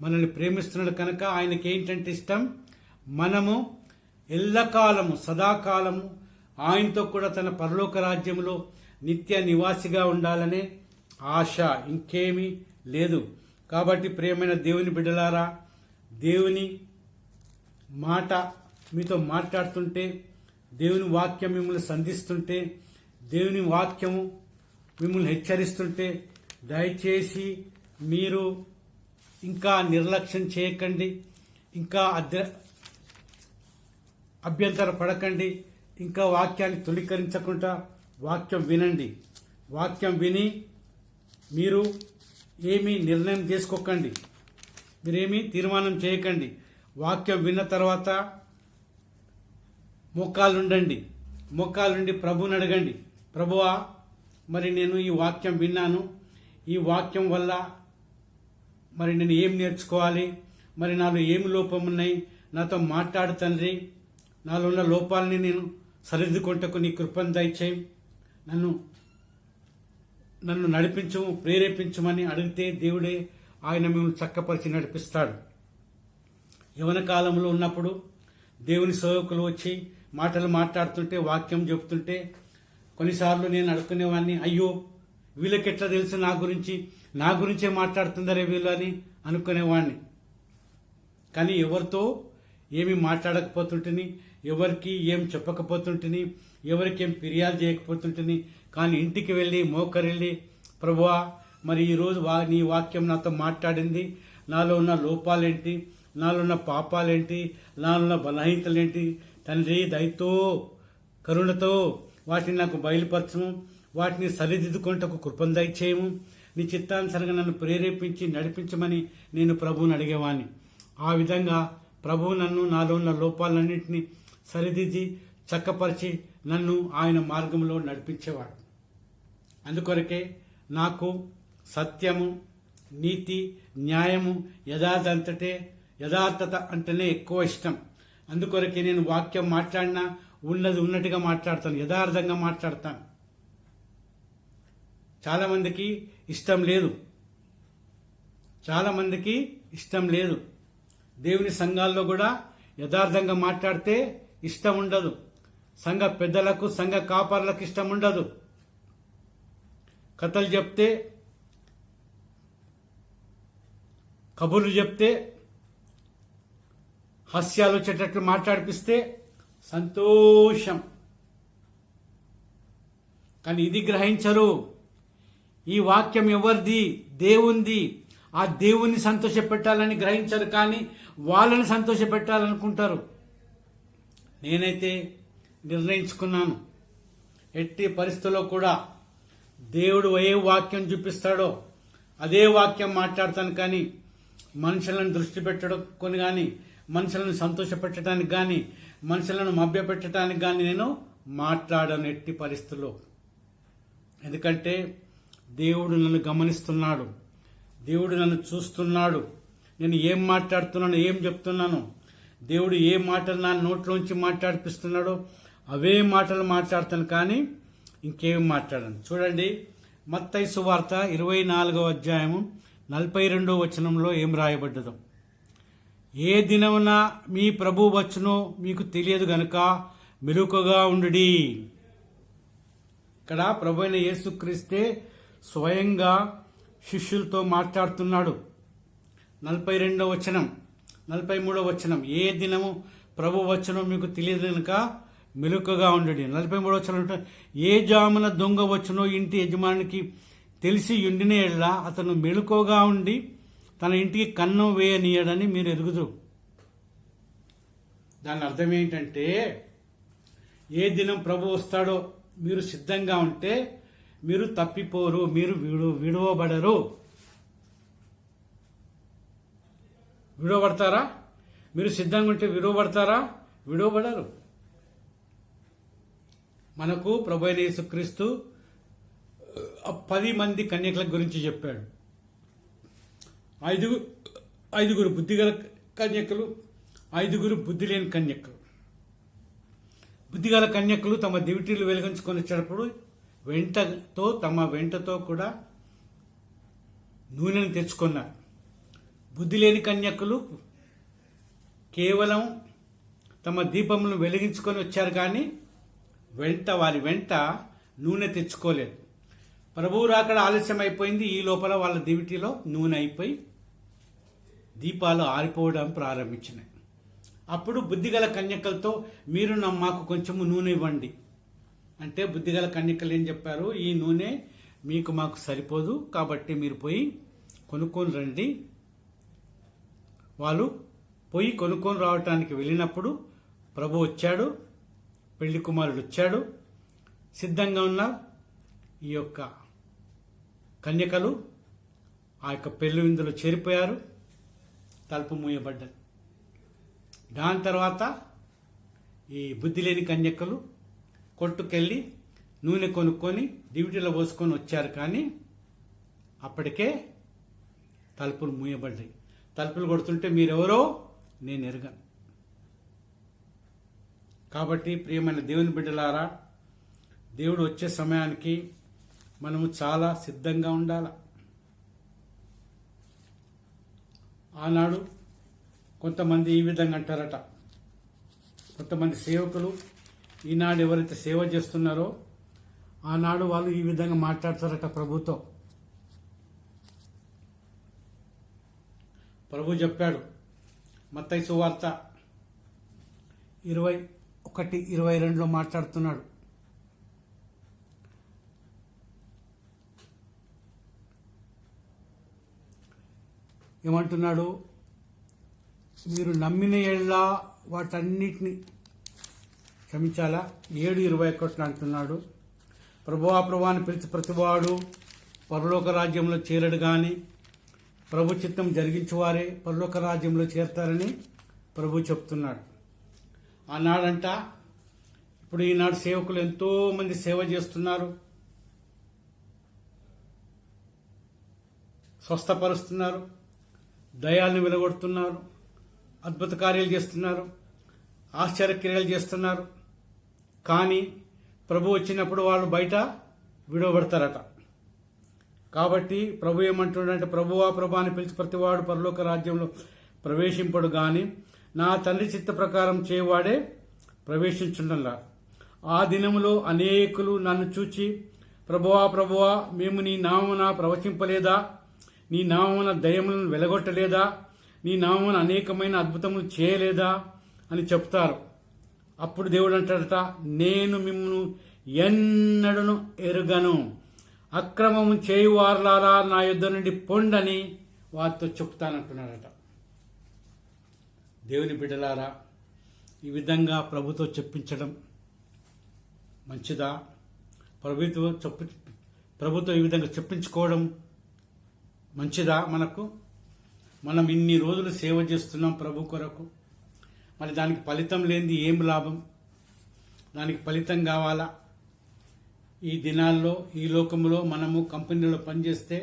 మనల్ని ప్రేమిస్తున్నాడు కనుక ఆయనకి ఏంటంటే ఇష్టం, మనము ఎల్లకాలము సదాకాలము ఆయనతో కూడా తన పరలోక రాజ్యంలో నిత్య నివాసిగా ఉండాలనే ఆశ, ఇంకేమీ లేదు. కాబట్టి ప్రియమైన దేవుని బిడ్డలారా, దేవుని మాట మీతో మాట్లాడుతుంటే, దేవుని వాక్యం మిమ్మల్ని సంధిస్తుంటే, దేవుని వాక్యము మిమ్మల్ని హెచ్చరిస్తుంటే దయచేసి మీరు ఇంకా నిర్లక్ష్యం చేయకండి, ఇంకా అభ్యంతర పడకండి, ఇంకా వాక్యాన్ని తృణీకరించకుండా వాక్యం వినండి. వాక్యం విని మీరు ఏమీ నిర్ణయం చేసుకోకండి, మీరేమీ తీర్మానం చేయకండి. వాక్యం విన్న తర్వాత మోకాలుండి ప్రభువుని అడగండి, ప్రభువా మరి నేను ఈ వాక్యం విన్నాను, ఈ వాక్యం వల్ల మరి నేను ఏం నేర్చుకోవాలి, మరి నాలో ఏమి లోపం ఉన్నాయి, నాతో మాట్లాడు తండ్రి, నాలో ఉన్న లోపాలని నేను సరిదిద్దుకొంటకు నీ కృపను దయచేయి, నన్ను నడిపించము, ప్రేరేపించమని అడిగితే దేవుడే ఆయన మిమ్మల్ని చక్కపరిచి నడిపిస్తాడు. యవ్వన కాలంలో ఉన్నప్పుడు దేవుని సేవకులు వచ్చి మాటలు మాట్లాడుతుంటే, వాక్యం చెబుతుంటే కొన్నిసార్లు నేను అడుక్కునేవాడిని, అయ్యో వీళ్ళకి ఎట్లా తెలుసు నా గురించే మాట్లాడుతుందరే వీళ్ళు అని అనుకునేవాడిని. కానీ ఎవరితో ఏమి మాట్లాడకపోతుంటిని, ఎవరికి ఏం చెప్పకపోతుంటిని, ఎవరికి ఏం ఫిర్యాదు చేయకపోతుంటిని. కానీ ఇంటికి వెళ్ళి మోకరిల్లి, ప్రభువా మరి ఈరోజు నీ వాక్యం నాతో మాట్లాడింది, నాలో ఉన్న లోపాలేంటి, నాలో ఉన్న పాపాలేంటి, నాలో ఉన్న బలహీనతలేంటి, తండ్రి దయతో కరుణతో వాటిని నాకు బయలుపరచము, వాటిని సరిదిద్దుకుంటకు కృపను దయచేయము, నీ చిత్తానుసారంగా నన్ను ప్రేరేపించి నడిపించమని నేను ప్రభువుని అడిగేవాడిని. ఆ విధంగా ప్రభువు నన్ను నాలో ఉన్న లోపాలన్నింటినీ సరిదిద్ది చక్కపరిచి నన్ను ఆయన మార్గంలో నడిపించేవాడు. అందుకొరకే నాకు సత్యము, నీతి, న్యాయము, యథార్థత అంటేనే ఎక్కువ ఇష్టం. అందుకొరకే నేను వాక్యం మాట్లాడినా ఉన్నది ఉన్నట్టుగా మాట్లాడతాను, యథార్థంగా మాట్లాడతాను. చాలామందికి ఇష్టం లేదు. దేవుని సంఘాల్లో కూడా యథార్థంగా మాట్లాడితే ఇష్టం ఉండదు. సంఘ పెద్దలకు, సంఘ కాపర్లకు ఇష్టం ఉండదు. కథలు చెప్తే, కబుర్లు చెప్తే, హాస్యాలు వచ్చేటట్లు మాట్లాడిపిస్తే సంతోషం. కానీ ఇది గ్రహించరు. ఈ వాక్యం ఎవరిది? దేవుంది. ఆ దేవుణ్ణి సంతోషపెట్టాలని గ్రహించరు, కానీ వాళ్ళని సంతోషపెట్టాలనుకుంటారు. నేనైతే నిర్ణయించుకున్నాను, ఎట్టి పరిస్థితుల్లో కూడా దేవుడు ఏ వాక్యం చూపిస్తాడో అదే వాక్యం మాట్లాడతాను. కానీ మనుషులను దృష్టి పెట్టడం కానీ, మనుషులను సంతోషపెట్టడానికి కానీ, మనుషులను మభ్యపెట్టడానికి కానీ నేను మాట్లాడను ఎట్టి పరిస్థితుల్లో. ఎందుకంటే దేవుడు నన్ను గమనిస్తున్నాడు, దేవుడు నన్ను చూస్తున్నాడు. నేను ఏం మాట్లాడుతున్నాను, ఏం చెప్తున్నాను, దేవుడు ఏ మాటలు నా నోట్లోంచి మాట్లాడిపిస్తున్నాడో అవే మాటలు మాట్లాడతాను, కానీ ఇంకేం మాట్లాడను. చూడండి, మత్తయి సువార్త 24వ అధ్యాయము 42వ వచనంలో ఏం రాయబడ్డదో, ఏ దినమున మీ ప్రభు వచ్చునో మీకు తెలియదు గనుక మెలకువగా ఉండుడి. ఇక్కడ ప్రభు అయిన యేసుక్రీస్తే స్వయంగా శిష్యులతో మాట్లాడుతున్నాడు. 42వ వచనం, 43వ వచనం, ఏ దినము ప్రభు వచ్చునో మీకు తెలియదు కనుక మెలకువగా ఉండుడి. 43వ వచనం, ఏ జామున దొంగ వచ్చునో ఇంటి యజమానికి తెలిసి ఉండిన ఎడల అతను మెలకువగా ఉండి తన ఇంటికి కన్నం వేయనీయడని మీరు ఎరుగుదురు. దాని అర్థం ఏంటంటే, ఏ దినం ప్రభు వస్తాడో మీరు సిద్ధంగా ఉంటే మీరు తప్పిపోరు, మీరు విడువబడరు. విడువబడతారా? మీరు సిద్ధంగా ఉంటే విడువబడతారా? విడువబడరు. మనకు ప్రభు అయిన యేసుక్రీస్తు 10 మంది కన్యకల గురించి చెప్పాడు. 5 బుద్ధిగల కన్యకలు, 5 బుద్ధి లేని కన్యకలు. బుద్ధిగల కన్యకలు తమ దివిటీలు వెలిగించుకొని వచ్చేటప్పుడు తమ వెంటతో కూడా నూనెను తెచ్చుకున్నారు. బుద్ధి లేని కన్యకలు కేవలం తమ దీపములను వెలిగించుకొని వచ్చారు, కానీ వారి వెంట నూనె తెచ్చుకోలేదు. ప్రభువు రాకడ ఆలస్యం అయిపోయింది. ఈ లోపల వాళ్ళ దివిటీలో నూనె అయిపోయి దీపాలు ఆరిపోవడం ప్రారంభించినాయి. అప్పుడు బుద్ధిగల కన్యకలతో మీరు మాకు కొంచెము నూనె ఇవ్వండి అంటే, బుద్ధిగల కన్యకలు ఏం చెప్పారు, ఈ నూనె మాకు సరిపోదు, కాబట్టి మీరు పోయి కొనుక్కొని రండి. వాళ్ళు పోయి కొనుక్కొని రావటానికి వెళ్ళినప్పుడు ప్రభు వచ్చాడు, పెళ్లి కుమారుడు వచ్చాడు. సిద్ధంగా ఉన్న ఈ యొక్క కన్యకలు ఆ యొక్క పెళ్లి విందులో చేరిపోయారు. తలుపు మూయబడ్డది. దాని తర్వాత ఈ బుద్ధి లేని కన్యకలు కొట్టుకెళ్ళి నూనె కొనుక్కొని దివిటీలో పోసుకొని వచ్చారు, కానీ అప్పటికే తలుపులు మూయబడ్డాయి. తలుపులు కొడుతుంటే మీరెవరో నేను ఎరగను. కాబట్టి ప్రియమైన దేవుని బిడ్డలారా, దేవుడు వచ్చే సమయానికి మనము చాలా సిద్ధంగా ఉండాలి. ఆనాడు కొంతమంది ఈ విధంగా అంటారట, కొంతమంది సేవకులు ఈనాడు ఎవరైతే సేవ చేస్తున్నారో ఆనాడు వాళ్ళు ఈ విధంగా మాట్లాడతారట ప్రభుతో. ప్రభు చెప్పాడు మత్తయి సువార్త 21:22 మాట్లాడుతున్నాడు. ఏమంటున్నాడు? మీరు నమ్మిన ఎడల వాటన్నిటిని క్షమించాలా. 7:21 అంటున్నాడు, ప్రభువాని పిలిచి ప్రతివాడు పరలోక రాజ్యంలో చేరడు గాని ప్రభు చిత్తం జరిగించువారే పరలోక రాజ్యంలో చేరతారని ప్రభు చెప్తున్నాడు. ఆనాడంట, ఇప్పుడు ఈనాడు సేవకులు ఎంతో మంది సేవ చేస్తున్నారు, స్వస్థపరుస్తున్నారు, దయాలను వెలగొడుతున్నారు, అద్భుత కార్యాలు చేస్తున్నారు, ఆశ్చర్యక్రియలు చేస్తున్నారు. కానీ ప్రభు వచ్చినప్పుడు వాళ్ళు బయట విడవబడతారట. కాబట్టి ప్రభు ఏమంటున్నాడంటే, ప్రభు అని పిలిచి ప్రతివాడు పరలోక రాజ్యంలో ప్రవేశింపడు గాని నా తండ్రి చిత్త ప్రకారం చేయవాడే ప్రవేశించుండలా. ఆ దినములో అనేకులు నన్ను చూచి ప్రభువా మేము నీ నామమున ప్రవచింపలేదా, నీ నామమున దయములను వెలగొట్టలేదా, నీ నామమున అనేకమైన అద్భుతములు చేయలేదా అని చెప్తారు. అప్పుడు దేవుడు అంటాడట, నేను మిమ్మును ఎన్నడను ఎరుగను, అక్రమము చేయువారులారా నా యుద్ధ నుండి పొండని వారితో చెప్తానంటున్నాడట. దేవుని బిడ్డలారా, ఈ విధంగా ప్రభుతో చెప్పించడం మంచిదా? ప్రభుతో ఈ విధంగా చెప్పించుకోవడం మంచిదా? మనం ఇన్ని రోజులు సేవ చేస్తున్నాం ప్రభు కొరకు, మరి దానికి ఫలితం లేనిది ఏం లాభం? దానికి ఫలితం కావాలా? ఈ దినాల్లో ఈ లోకంలో మనము కంపెనీలో పనిచేస్తే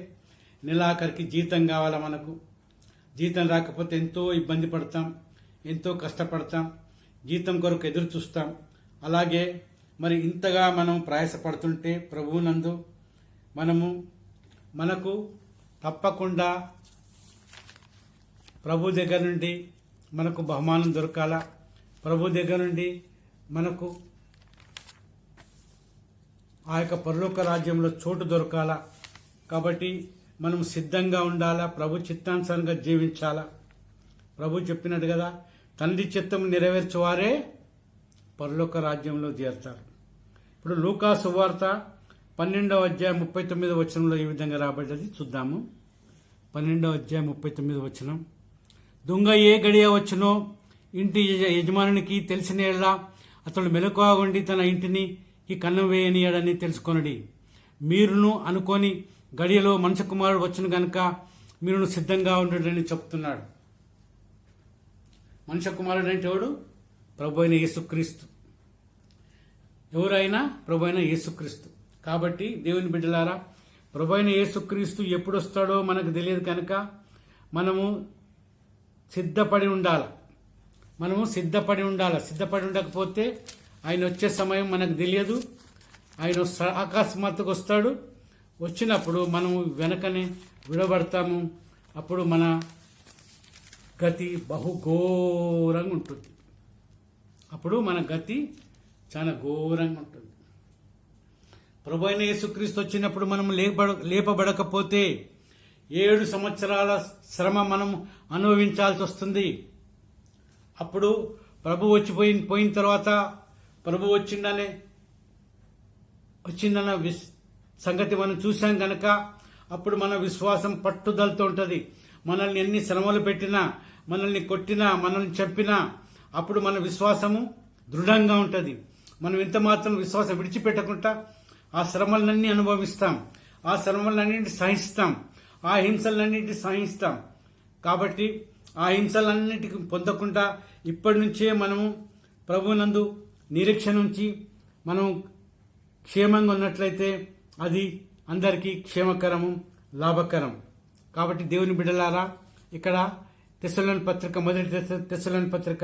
నెలాఖరికి జీతం కావాలా? మనకు జీతం రాకపోతే ఎంతో ఇబ్బంది పడతాం, ఎంతో కష్టపడతాం, జీతం కొరకు ఎదురు చూస్తాం. అలాగే మరి ఇంతగా మనం ప్రయాసపడుతుంటే ప్రభువునందు మనకు తప్పకుండా ప్రభు దగ్గర నుండి మనకు బహుమానం దొరకాలా, ప్రభు దగ్గర నుండి మనకు ఆ యొక్క పరలోక రాజ్యంలో చోటు దొరకాలా. కాబట్టి మనం సిద్ధంగా ఉండాలా, ప్రభు చిత్తానుసారంగా జీవించాలా. ప్రభు చెప్పినట్టు కదా, తండ్రి చిత్తం నెరవేర్చువారే పరలోక రాజ్యంలో చేరుతారు. ఇప్పుడు లూకా సువార్త 12:39 ఈ విధంగా రాబడ్డది, చూద్దాము. 12:39 దొంగ ఏ గడియ వచ్చునో ఇంటి యజమానునికి తెలిసిన ఎడల అతడు మెలకువగా ఉండి తన ఇంటిని కన్నం వేయనీయడని తెలుసుకొనడి. మీరును అనుకొని గడియలో మనుష్య కుమారుడు వచ్చును గనుక మీరును సిద్ధంగా ఉండడని చెప్తున్నాడు. మనుష్య కుమారుడు అంటే ఎవడు? ప్రభు అయిన యేసుక్రీస్తు. ఎవరైనా ప్రభు అయిన యేసుక్రీస్తు. కాబట్టి దేవుని బిడ్డలారా, ప్రభు అయిన యేసుక్రీస్తు ఎప్పుడు వస్తాడో మనకు తెలియదు కనుక మనము సిద్ధపడి ఉండాలి. సిద్ధపడి ఉండకపోతే ఆయన వచ్చే సమయం మనకు తెలియదు. ఆయన అకస్మాత్తుగా వస్తాడు. వచ్చినప్పుడు మనము వెనకనే విడబడతాము. అప్పుడు మన గతి బహుఘోరంగా ఉంటుంది. చాలా ఘోరంగా ఉంటుంది. ప్రభు అయిన యేసుక్రీస్తు వచ్చినప్పుడు మనం లేపబడకపోతే 7 సంవత్సరాల శ్రమ మనం అనుభవించాల్సి వస్తుంది. అప్పుడు ప్రభు పోయిన తర్వాత ప్రభు వచ్చిందన్న సంగతి మనం చూసాం గనక అప్పుడు మన విశ్వాసం పట్టుదలతో ఉంటుంది. మనల్ని ఎన్ని శ్రమలు పెట్టినా, మనల్ని కొట్టినా, మనల్ని చంపినా అప్పుడు మన విశ్వాసము దృఢంగా ఉంటుంది. మనం ఎంత మాత్రం విశ్వాసం విడిచిపెట్టకుండా ఆ శ్రమలన్నీ అనుభవిస్తాం, ఆ శ్రమలన్నింటి సహిస్తాం, ఆ హింసలన్నింటి సహిస్తాం. కాబట్టి ఆ హింసలన్నిటికి పొందకుండా ఇప్పటి నుంచే మనము ప్రభునందు నిరీక్షణ ఉంచి మనం క్షేమంగా ఉన్నట్లయితే అది అందరికీ క్షేమకరము, లాభకరం. కాబట్టి దేవుని బిడ్డలారా, ఇక్కడ మొదటి తెస్సలోని పత్రిక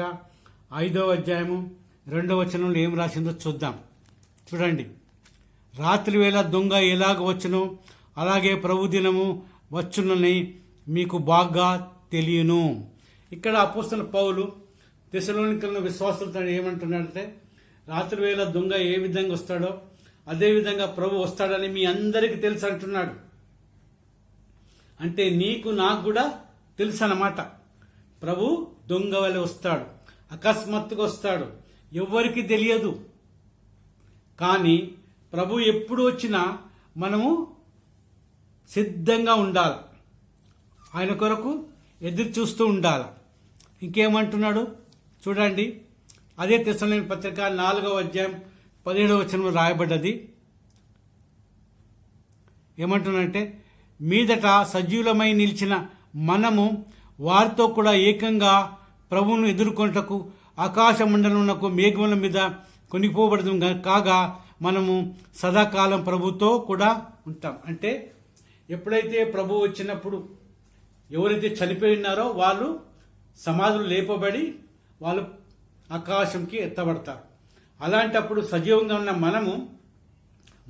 5:2 ఏం రాసిందో చూద్దాం. చూడండి. రాత్రి వేళ దొంగ ఎలాగ వచ్చునో అలాగే ప్రభు దినము వచ్చునని మీకు బాగా తెలియను. ఇక్కడ అపోస్తలుడైన పౌలు తెస్సలోనికైన విశ్వాసులతో ఏమంటున్నాడంటే, రాత్రి వేళ దొంగ ఏ విధంగా వస్తాడో అదే విధంగా ప్రభు వస్తాడని మీ అందరికీ తెలుసు అంటున్నాడు. అంటే నీకు నాకు కూడా తెలుసు అన్నమాట. ప్రభు దొంగ వలె వస్తాడు, అకస్మాత్తుగా వస్తాడు, ఎవ్వరికి తెలియదు. కానీ ప్రభు ఎప్పుడు వచ్చినా మనము సిద్ధంగా ఉండాలి, ఆయన కొరకు ఎదురు చూస్తూ ఉండాలి. ఇంకేమంటున్నాడు చూడండి, అదే తెస్సలోనికీయుల పత్రిక 4వ అధ్యాయం 17వ వచనంలో రాయబడ్డది. ఏమంటున్నాడంటే, మీదట సజీవులమై నిలిచిన మనము వారితో కూడా ఏకంగా ప్రభువును ఎదుర్కొంటకు ఆకాశ మండలమునకు మేఘముల మీద కొనిపోబడదు కాగా మనము సదాకాలం ప్రభుతో కూడా ఉంటాం. అంటే ఎప్పుడైతే ప్రభు వచ్చినప్పుడు ఎవరైతే చనిపోయి ఉన్నారో వాళ్ళు సమాధులు లేపబడి వాళ్ళు ఆకాశంకి ఎత్తబడతారు. అలాంటప్పుడు సజీవంగా ఉన్న మనము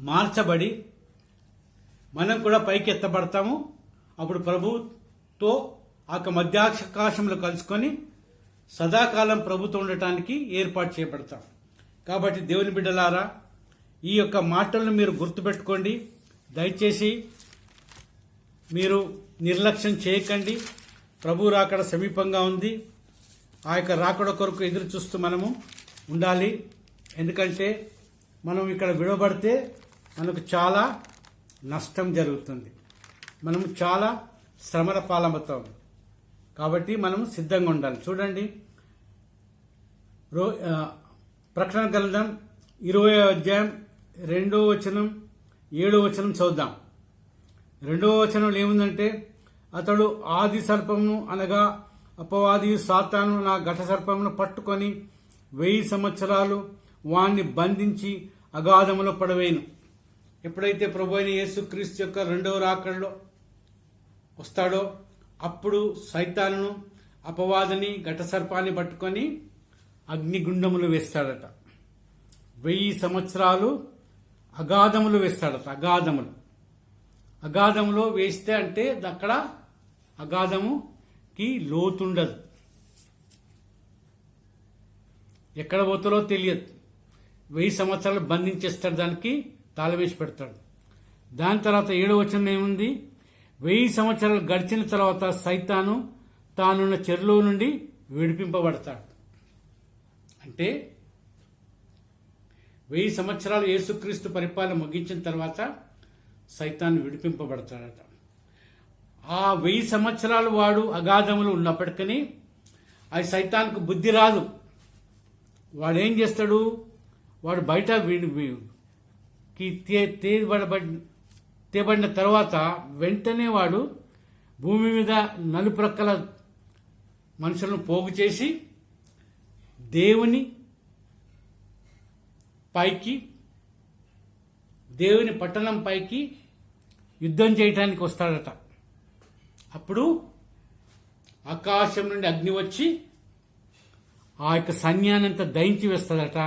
మార్చబడి మనం కూడా పైకి ఎత్తబడతాము. అప్పుడు ప్రభుతో మధ్యాకాశంలో కలుసుకొని సదాకాలం ప్రభుతో ఉండటానికి ఏర్పాటు చేయబడతాం. కాబట్టి దేవుని బిడ్డలారా, ఈ యొక్క మాటలను మీరు గుర్తుపెట్టుకోండి. దయచేసి మీరు నిర్లక్ష్యం చేయకండి. ప్రభు రాకడ సమీపంగా ఉంది. ఆ యొక్క రాకడ కొరకు ఎదురు చూస్తూ మనము ఉండాలి. ఎందుకంటే మనం ఇక్కడ విడవబడితే మనకు చాలా నష్టం జరుగుతుంది, మనము చాలా శ్రమల పాలవుతాం. కాబట్టి మనం సిద్ధంగా ఉండాలి. చూడండి, ప్రకటన గ్రంథం 20వ అధ్యాయం 2వ వచనం 7వ వచనం చదువుదాం. 2వ వచనంలో ఏముందంటే, అతడు ఆది సర్పమును అనగా అపవాది సాతాను నా ఘట సర్పమును పట్టుకొని 1000 సంవత్సరాలు వాణ్ణి బంధించి అగాధములో పడవేను. ఎప్పుడైతే ప్రభు అయిన యేసుక్రీస్తు యొక్క 2వ రాకడలో వస్తాడో అప్పుడు సైతానును అపవాదిని ఘట సర్పాన్ని పట్టుకొని అగ్నిగుండములు వేస్తాడట. 1000 సంవత్సరాలు అగాధములు వేస్తాడట. అగాధములో వేస్తే అంటే అక్కడ అగాధముకి లోతుండదు, ఎక్కడ పోతారో తెలియదు. 1000 సంవత్సరాలు బంధించేస్తాడు, దానికి తాళం వేసి పెడతాడు. దాని తర్వాత 7వ వచనం ఏముంది, 1000 సంవత్సరాలు గడిచిన తర్వాత సైతాను తానున్న చెరులో నుండి విడిపింపబడతాడు. అంటే 1000 సంవత్సరాలు యేసుక్రీస్తు పరిపాలన ముగించిన తర్వాత సైతాను విడిపింపబడతాడట. ఆ 1000 సంవత్సరాలు వాడు అగాధములు ఉన్నప్పటికీ అది సైతానికి బుద్ధి రాదు. వాడు ఏం చేస్తాడు, వాడు బయట తేబడిన తర్వాత వెంటనే వాడు భూమి మీద నలుప్రక్కల మనుషులను పోగు చేసి దేవుని పట్టణం పైకి యుద్ధం చేయడానికి వస్తాడట. అప్పుడు ఆకాశం నుండి అగ్ని వచ్చి ఆ యొక్క సైన్యాన్నంతా దహించి వేస్తుందట.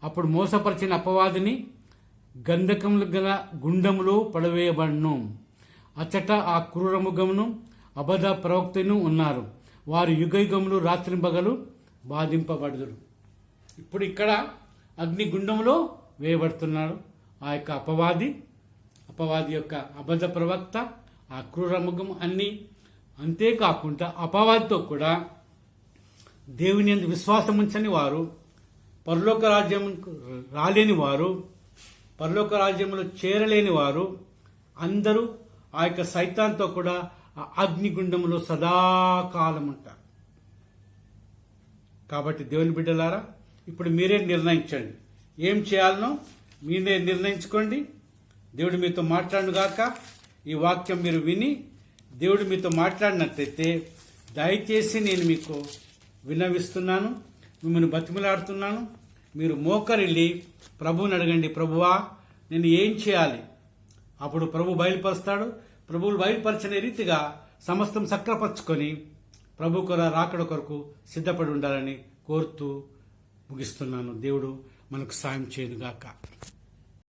అప్పుడు మోసపరిచిన అపవాదిని గంధకములు గల గుండములో పడవేయబడును. అచ్చట ఆ క్రూరముఖమును అబద్ధ ప్రవక్తను ఉన్నారు. వారు యుగయుగములు రాత్రింబగలు బాధింపబడుదురు. ఇప్పుడు ఇక్కడ అగ్ని గుండములో వేయబడుతున్నాడు ఆ యొక్క అపవాది యొక్క అబద్ధ ప్రవక్త, ఆ క్రూరముఖం అన్ని. అంతేకాకుండా అపవాదితో కూడా దేవుని యందు విశ్వాసం ఉంచని వారు, పరలోక రాజ్యం రాలేని వారు, పరలోక రాజ్యంలో చేరలేని వారు అందరూ ఆ యొక్క సైతాన్తో కూడా ఆ అగ్నిగుండంలో సదాకాలం ఉంటారు. కాబట్టి దేవుని బిడ్డలారా, ఇప్పుడు మీరే నిర్ణయించండి, ఏం చేయాలనో మీరే నిర్ణయించుకోండి. దేవుడు మీతో మాట్లాడుగాక. ఈ వాక్యం మీరు విని దేవుడు మీతో మాట్లాడినట్లయితే దయచేసి నేను మీకు విన్నవిస్తున్నాను, మిమ్మల్ని బతిమలాడుతున్నాను. మీరు మోకరిల్లి ప్రభువుని అడగండి, ప్రభువా నేను ఏం చేయాలి? అప్పుడు ప్రభు బయలుపరుస్తాడు. ప్రభువులు బయలుపరచని రీతిగా సమస్తం సక్రపరచుకొని ప్రభు రాకడ కొరకు సిద్ధపడి ఉండాలని కోరుతూ ముగిస్తున్నాను. దేవుడు మనకు సాయం చేయనుగాక.